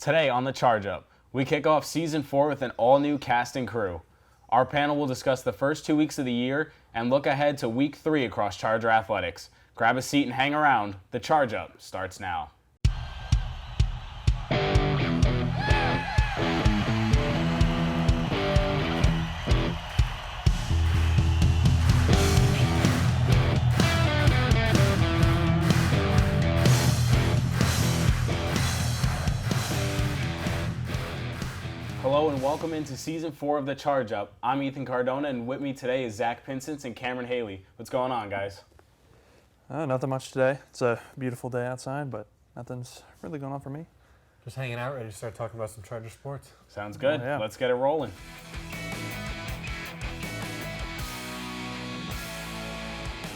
Today on The Charge Up, we kick off Season 4 with an all-new cast and crew. Our panel will discuss the first 2 weeks of the year and look ahead to Week 3 across Charger Athletics. Grab a seat and hang around. The Charge Up starts now. Hello and welcome into Season 4 of The Charge Up. I'm Ethan Cardona, and with me today is Zach Pinsence and Cameron Haley. What's going on, guys? Nothing much today. It's a beautiful day outside, but nothing's really going on for me. Just hanging out, ready to start talking about some Charger sports. Sounds good. Oh, yeah. Let's get it rolling.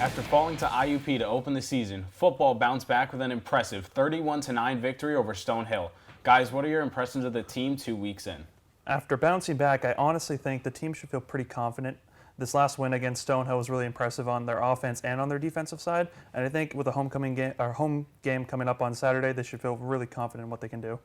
After falling to IUP to open the season, football bounced back with an impressive 31-9 victory over Stonehill. Guys, what are your impressions of the team 2 weeks in? After bouncing back, I honestly think the team should feel pretty confident. This last win against Stonehill was really impressive on their offense and on their defensive side, and I think with the home game coming up on Saturday, they should feel really confident in what they can do.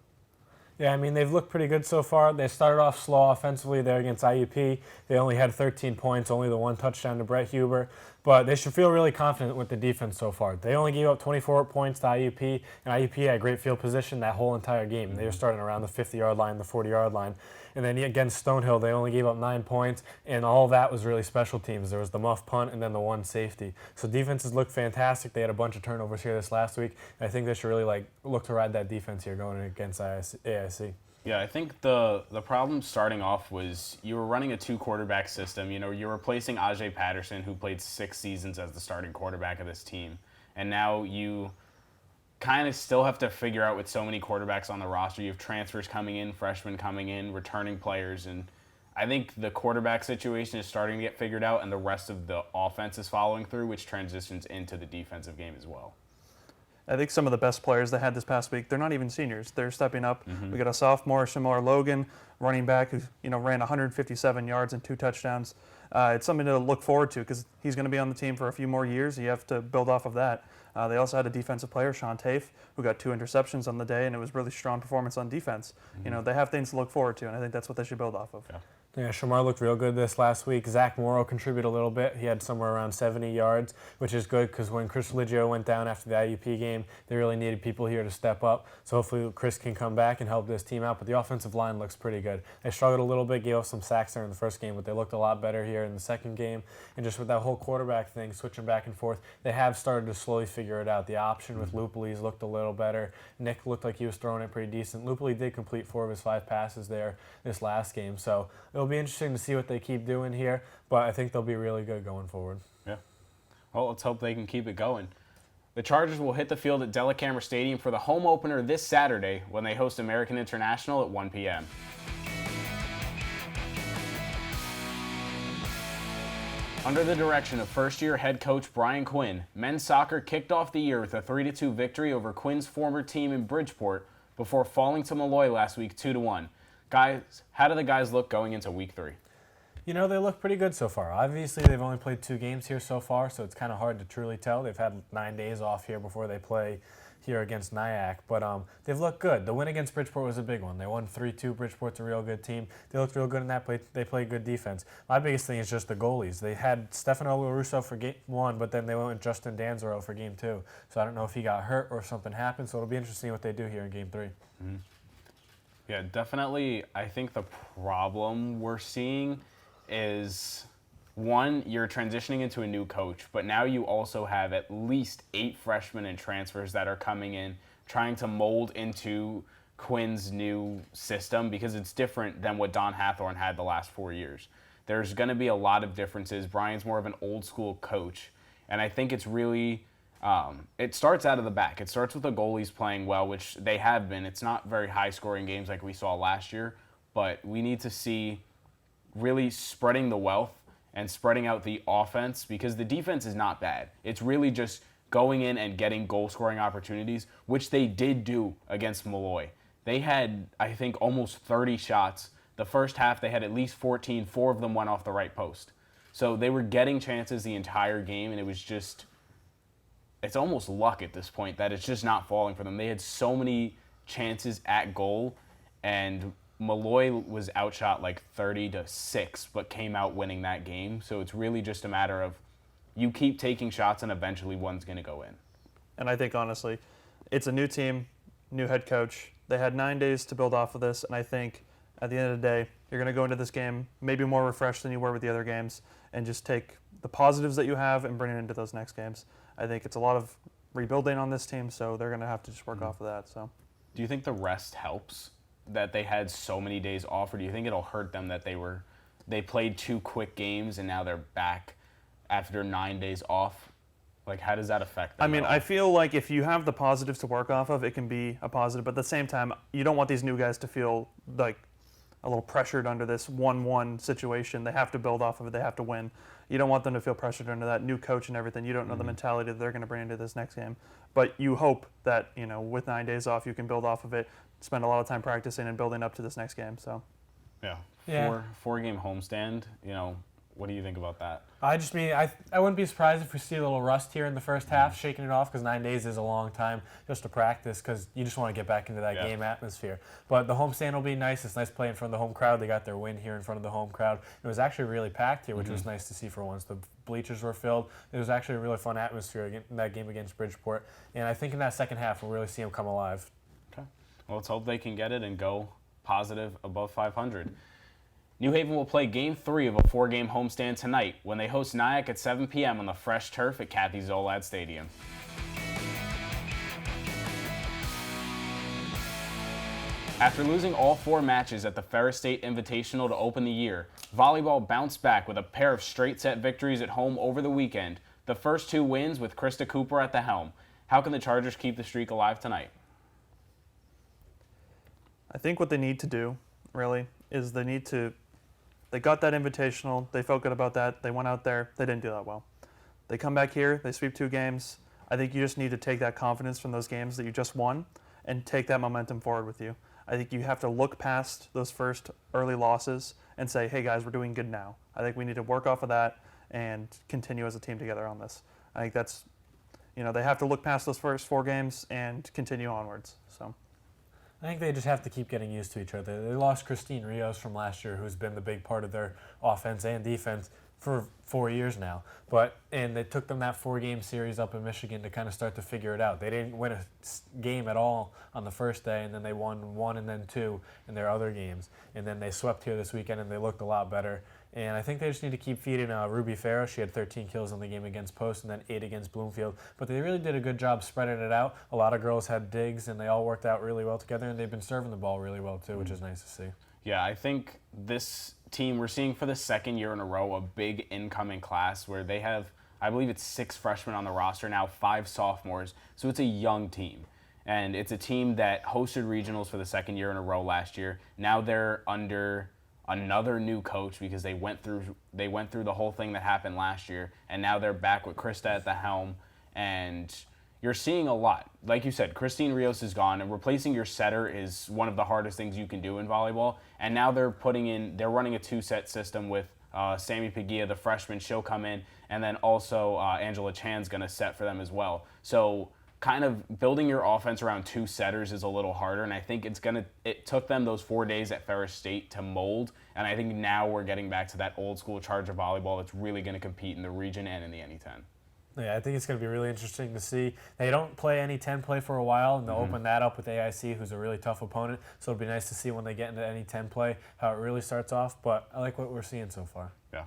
Yeah, I mean, they've looked pretty good so far. They started off slow offensively there against IUP. They only had 13 points, only the one touchdown to Brett Huber. But they should feel really confident with the defense so far. They only gave up 24 points to IUP, and IUP had great field position that whole entire game. They were starting around the 50-yard line, the 40-yard line. And then against Stonehill, they only gave up 9 points, and all that was really special teams. There was the muff punt and then the one safety. So defenses look fantastic. They had a bunch of turnovers here this last week, and I think they should really look to ride that defense here going against AIC. Yeah, I think the problem starting off was you were running a two-quarterback system. You know, you're replacing Ajay Patterson, who played 6 seasons as the starting quarterback of this team. And now you kind of still have to figure out with so many quarterbacks on the roster. You have transfers coming in, freshmen coming in, returning players. And I think the quarterback situation is starting to get figured out, and the rest of the offense is following through, which transitions into the defensive game as well. I think some of the best players they had this past week, they're not even seniors. They're stepping up. Mm-hmm. We got a sophomore, Shamar Logan, running back, who ran 157 yards and 2 touchdowns. It's something to look forward to because he's going to be on the team for a few more years. You have to build off of that. They also had a defensive player, Sean Tafe, who got 2 interceptions on the day, and it was really strong performance on defense. Mm-hmm. They have things to look forward to, and I think that's what they should build off of. Yeah, Shamar looked real good this last week. Zach Morrow contributed a little bit. He had somewhere around 70 yards, which is good because when Chris Religio went down after the IUP game, they really needed people here to step up. So hopefully Chris can come back and help this team out. But the offensive line looks pretty good. They struggled a little bit, gave up some sacks there in the first game, but they looked a lot better here in the second game. And just with that whole quarterback thing, switching back and forth, they have started to slowly figure it out. The option with Lupoli's looked a little better. Nick looked like he was throwing it pretty decent. Lupoli did complete 4 of his 5 passes there this last game. So it'll be interesting to see what they keep doing here, but I think they'll be really good going forward. Yeah. Well, let's hope they can keep it going. The Chargers will hit the field at Dellacamera Stadium for the home opener this Saturday when they host American International at 1 p.m. Under the direction of first-year head coach Brian Quinn, men's soccer kicked off the year with a 3-2 victory over Quinn's former team in Bridgeport before falling to Malloy last week 2-1. Guys, how do the guys look going into Week 3? They look pretty good so far. Obviously, they've only played 2 games here so far, so it's kind of hard to truly tell. They've had 9 days off here before they play here against Nyack, but they've looked good. The win against Bridgeport was a big one. They won 3-2. Bridgeport's a real good team. They looked real good in that play. They played good defense. My biggest thing is just the goalies. They had Stefano LaRusso for game 1, but then they went with Justin Danzero for game 2. So I don't know if he got hurt or if something happened, so it'll be interesting what they do here in game 3. Mm-hmm. Yeah, definitely. I think the problem we're seeing is, one, you're transitioning into a new coach, but now you also have at least 8 freshmen and transfers that are coming in, trying to mold into Quinn's new system because it's different than what Don Hathorn had the last 4 years. There's going to be a lot of differences. Brian's more of an old school coach, and I think it's really it starts out of the back. It starts with the goalies playing well, which they have been. It's not very high-scoring games like we saw last year, but we need to see really spreading the wealth and spreading out the offense because the defense is not bad. It's really just going in and getting goal-scoring opportunities, which they did do against Malloy. They had, I think, almost 30 shots. The first half, they had at least 14. 4 of them went off the right post. So they were getting chances the entire game, and it was just, it's almost luck at this point that it's just not falling for them. They had so many chances at goal, and Malloy was outshot like 30-6, but came out winning that game. So it's really just a matter of you keep taking shots, and eventually one's going to go in. And I think, honestly, it's a new team, new head coach. They had 9 days to build off of this, and I think at the end of the day, you're going to go into this game maybe more refreshed than you were with the other games, and just take the positives that you have and bring it into those next games. I think it's a lot of rebuilding on this team, so they're going to have to just work off of that. So, do you think the rest helps, that they had so many days off, or do you think it'll hurt them that they played 2 quick games and now they're back after 9 days off? Like, how does that affect them? I mean, I feel like if you have the positives to work off of, it can be a positive. But at the same time, you don't want these new guys to feel like a little pressured under this 1-1 situation. They have to build off of it. They have to win. You don't want them to feel pressured under that new coach and everything. You don't know the mentality that they're going to bring into this next game. But you hope that, with 9 days off, you can build off of it, spend a lot of time practicing and building up to this next game. So, Yeah. Four-game homestand, what do you think about that? I just mean, I wouldn't be surprised if we see a little rust here in the first half, shaking it off, because 9 days is a long time just to practice, because you just want to get back into that game atmosphere. But the homestand will be nice. It's nice playing in front of the home crowd. They got their win here in front of the home crowd. It was actually really packed here, which was nice to see for once. The bleachers were filled. It was actually a really fun atmosphere in that game against Bridgeport. And I think in that second half, we'll really see them come alive. Okay. Well, let's hope they can get it and go positive above 500. New Haven will play Game 3 of a 4-game homestand tonight when they host Nyack at 7 p.m. on the fresh turf at Kathy Zolad Stadium. After losing all 4 matches at the Ferris State Invitational to open the year, volleyball bounced back with a pair of straight-set victories at home over the weekend, the first 2 wins with Krista Cooper at the helm. How can the Chargers keep the streak alive tonight? I think what they need to do, really, is they got that invitational. They felt good about that. They went out there. They didn't do that well. They come back here. They sweep 2 games. I think you just need to take that confidence from those games that you just won and take that momentum forward with you. I think you have to look past those first early losses and say, hey, guys, we're doing good now. I think we need to work off of that and continue as a team together on this. I think that's, they have to look past those first 4 games and continue onwards. So. I think they just have to keep getting used to each other. They lost Christine Rios from last year, who's been the big part of their offense and defense for 4 years now. And it took them that 4-game series up in Michigan to kind of start to figure it out. They didn't win a game at all on the first day, and then they won 1 and then 2 in their other games. And then they swept here this weekend, and they looked a lot better. And I think they just need to keep feeding Ruby Farrow. She had 13 kills in the game against Post and then 8 against Bloomfield. But they really did a good job spreading it out. A lot of girls had digs, and they all worked out really well together, and they've been serving the ball really well too, which is nice to see. Yeah, I think this team, we're seeing for the second year in a row a big incoming class where they have, I believe it's 6 freshmen on the roster now, 5 sophomores. So it's a young team. And it's a team that hosted regionals for the second year in a row last year. Now they're under another new coach because they went through the whole thing that happened last year, and now they're back with Krista at the helm, and you're seeing a lot. Like you said, Christine Rios is gone, and replacing your setter is one of the hardest things you can do in volleyball. And now they're running a 2-set system with Sammy Paglia, the freshman. She'll come in, and then also Angela Chan's going to set for them as well. So kind of building your offense around 2 setters is a little harder, and I think it took them those 4 days at Ferris State to mold, and I think now we're getting back to that old school Charger volleyball that's really going to compete in the region and in the NE10. Yeah, I think it's going to be really interesting to see. They don't play any 10 play for a while, and they'll open that up with AIC, who's a really tough opponent, so it'll be nice to see when they get into any 10 play how it really starts off, but I like what we're seeing so far. Yeah.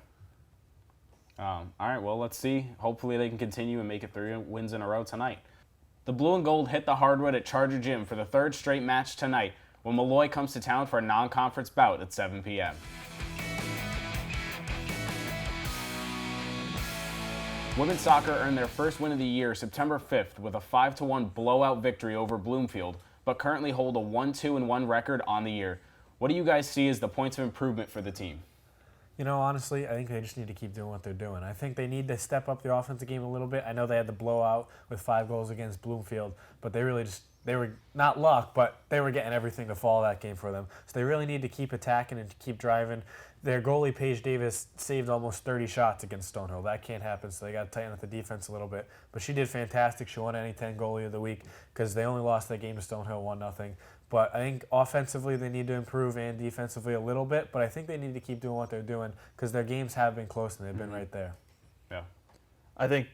All right, well, let's see. Hopefully they can continue and make it 3 wins in a row tonight. The Blue and Gold hit the hardwood at Charger Gym for the 3rd straight match tonight when Malloy comes to town for a non-conference bout at 7 p.m. Women's soccer earned their first win of the year September 5th with a 5-1 blowout victory over Bloomfield, but currently hold a 1-2-1 record on the year. What do you guys see as the points of improvement for the team? Honestly, I think they just need to keep doing what they're doing. I think they need to step up the offensive game a little bit. I know they had the blowout with 5 goals against Bloomfield, but they were not luck, but they were getting everything to fall that game for them. So they really need to keep attacking and to keep driving. Their goalie, Paige Davis, saved almost 30 shots against Stonehill. That can't happen, so they got to tighten up the defense a little bit. But she did fantastic. She won NE10 goalie of the week because they only lost that game to Stonehill 1-0. But I think offensively they need to improve and defensively a little bit. But I think they need to keep doing what they're doing because their games have been close and they've been right there. Yeah. I think,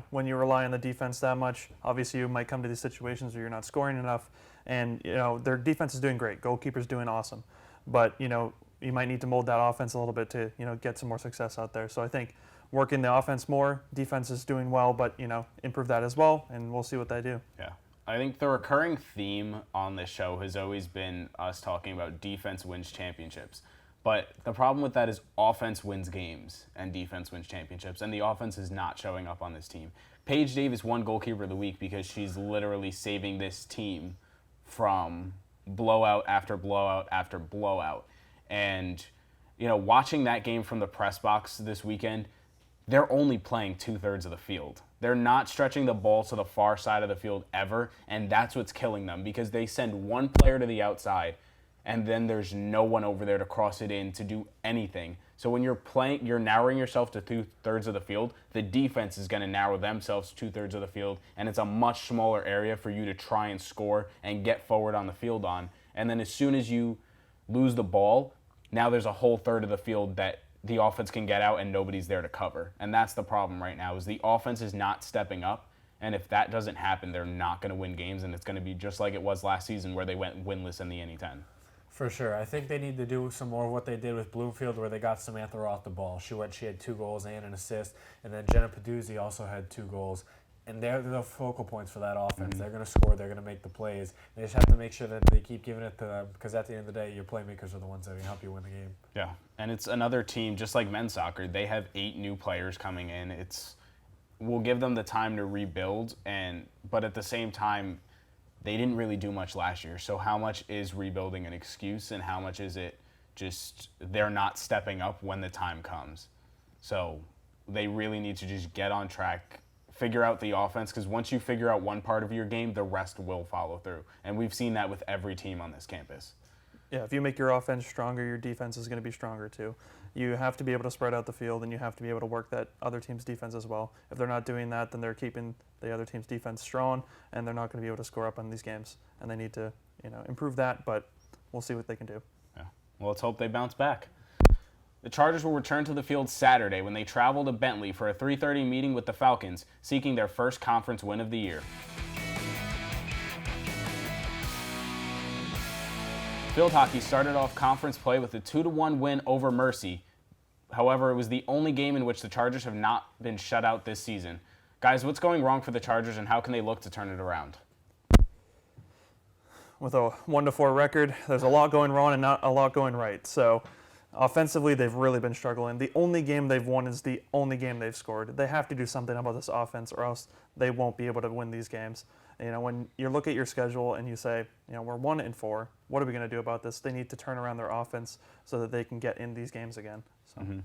when you rely on the defense that much, obviously you might come to these situations where you're not scoring enough. And, their defense is doing great. Goalkeeper's doing awesome. But, you might need to mold that offense a little bit to, get some more success out there. So I think working the offense more, defense is doing well, but, improve that as well, and we'll see what they do. Yeah. I think the recurring theme on this show has always been us talking about defense wins championships. But the problem with that is offense wins games and defense wins championships, and the offense is not showing up on this team. Paige Davis won Goalkeeper of the Week because she's literally saving this team from blowout after blowout after blowout. And, watching that game from the press box this weekend, they're only playing 2/3 of the field. They're not stretching the ball to the far side of the field ever, and that's what's killing them because they send one player to the outside, and then there's no one over there to cross it in to do anything. So when you're playing, you're narrowing yourself to 2/3 of the field. The defense is going to narrow themselves to 2/3 of the field, and it's a much smaller area for you to try and score and get forward on the field on. And then as soon as you lose the ball, now there's a whole third of the field that the offense can get out and nobody's there to cover. And that's the problem right now is the offense is not stepping up. And if that doesn't happen, they're not going to win games. And it's going to be just like it was last season where they went winless in the NE10. For sure. I think they need to do some more of what they did with Bloomfield where they got Samantha off the ball. She had 2 goals and an assist. And then Jenna Peduzzi also had 2 goals. And they're the focal points for that offense. Mm-hmm. They're going to score. They're going to make the plays. They just have to make sure that they keep giving it to them because at the end of the day, your playmakers are the ones that can help you win the game. Yeah, and it's another team, just like men's soccer. They have 8 new players coming in. We'll give them the time to rebuild, but at the same time, they didn't really do much last year. So how much is rebuilding an excuse, and how much is it just they're not stepping up when the time comes? So they really need to just get on track, figure out the offense, because once you figure out one part of your game, the rest will follow through. And we've seen that with every team on this campus. Yeah, if you make your offense stronger, your defense is going to be stronger too. You have to be able to spread out the field, and you have to be able to work that other team's defense as well. If they're not doing that, then they're keeping the other team's defense strong, and they're not going to be able to score up on these games. And they need to, improve that, but we'll see what they can do. Yeah. Well, let's hope they bounce back. The Chargers will return to the field Saturday when they travel to Bentley for a 3:30 meeting with the Falcons, seeking their first conference win of the year. Field hockey started off conference play with a 2-1 win over Mercy. However, it was the only game in which the Chargers have not been shut out this season. Guys, what's going wrong for the Chargers and how can they look to turn it around? With a 1-4 record, there's a lot going wrong and not a lot going right. So offensively, they've really been struggling. The only game they've won is the only game they've scored. They have to do something about this offense or else they won't be able to win these games. When you look at your schedule and you say, we're 1-4, what are we going to do about this? They need to turn around their offense so that they can get in these games again. So. Mm-hmm.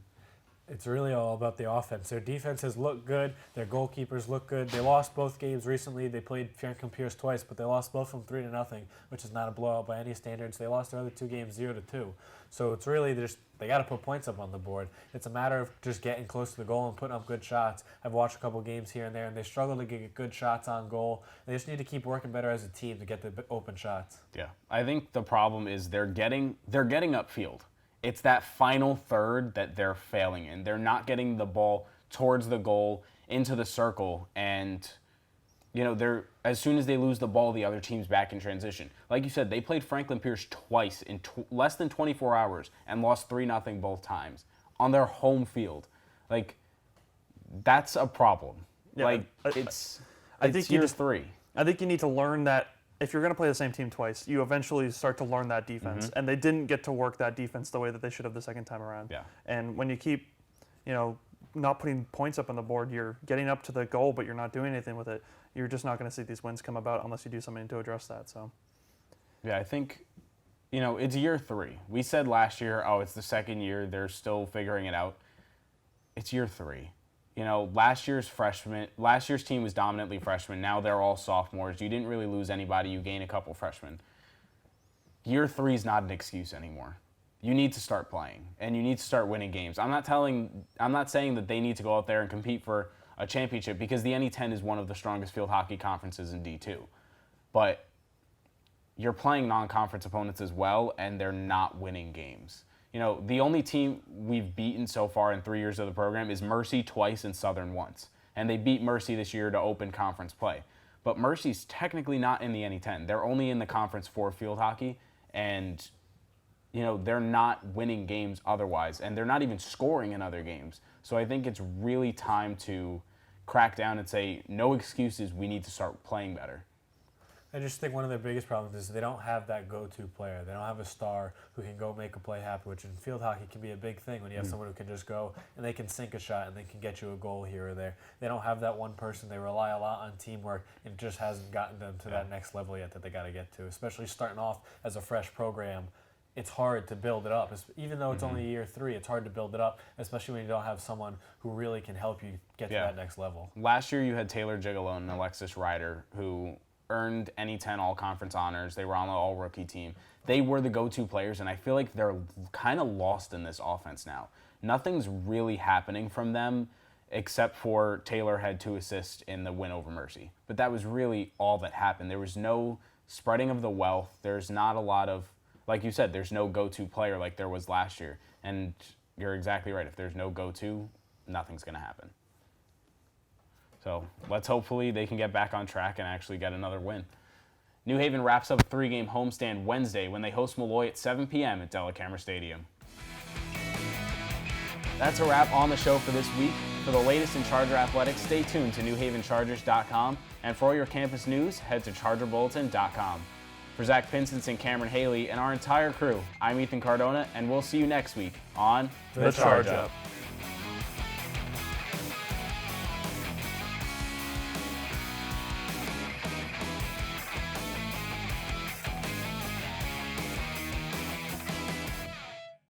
It's really all about the offense. Their defenses look good. Their goalkeepers look good. They lost both games recently. They played Franklin Pierce twice, but they lost both of them 3-0, which is not a blowout by any standards. They lost their other 2 games 0-2. So it's really they got to put points up on the board. It's a matter of just getting close to the goal and putting up good shots. I've watched a couple games here and there, and they struggle to get good shots on goal. They just need to keep working better as a team to get the open shots. Yeah, I think the problem is they're getting upfield. It's that final third that they're failing in. They're not getting the ball towards the goal, into the circle, and they're as soon as they lose the ball, the other team's back in transition. Like you said, they played Franklin Pierce twice in less than 24 hours and lost 3-0 both times on their home field. Like, that's a problem. Yeah, it's think year 3. I think you need to learn that if you're going to play the same team twice, you eventually start to learn that defense. Mm-hmm. And they didn't get to work that defense the way that they should have the second time around. Yeah. And when you keep, not putting points up on the board, you're getting up to the goal, but you're not doing anything with it. You're just not going to see these wins come about unless you do something to address that. So. Yeah, I think, it's year 3. We said last year, it's the second year. They're still figuring it out. It's year 3. Last year's team was dominantly freshmen. Now they're all sophomores. You didn't really lose anybody. You gain a couple freshmen. Year 3 is not an excuse anymore. You need to start playing, and you need to start winning games. I'm not saying that they need to go out there and compete for a championship because the NE10 is one of the strongest field hockey conferences in D2. But, you're playing non-conference opponents as well, and they're not winning games. You know, the only team we've beaten so far in 3 years of the program is Mercy twice and Southern once. And they beat Mercy this year to open conference play. But Mercy's technically not in the NE10. They're only in the conference for field hockey, and you know, they're not winning games otherwise, and they're not even scoring in other games. So I think it's really time to crack down and say, no excuses, we need to start playing better. I just think one of their biggest problems is they don't have that go-to player. They don't have a star who can go make a play happen, which in field hockey can be a big thing when you have someone who can just go and they can sink a shot and they can get you a goal here or there. They don't have that one person. They rely a lot on teamwork, and it just hasn't gotten them to that next level yet that they got to get to, especially starting off as a fresh program. It's hard to build it up. Even though it's only year 3, it's hard to build it up, especially when you don't have someone who really can help you get to that next level. Last year you had Taylor Gigolo and Alexis Ryder, who earned NE10 all-conference honors. They were on the all-rookie team. They were the go-to players, and I feel like they're kind of lost in this offense now. Nothing's really happening from them except for Taylor had 2 assists in the win over Mercy. But that was really all that happened. There was no spreading of the wealth. There's not a lot of, like you said, there's no go-to player like there was last year. And you're exactly right. If there's no go-to, nothing's going to happen. So let's hopefully they can get back on track and actually get another win. New Haven wraps up a 3-game homestand Wednesday when they host Malloy at 7 p.m. at Dellacamera Stadium. That's a wrap on the show for this week. For the latest in Charger athletics, stay tuned to NewHavenChargers.com. And for all your campus news, head to ChargerBulletin.com. For Zach Pinsence and Cameron Haley and our entire crew, I'm Ethan Cardona, and we'll see you next week on The Charge Up.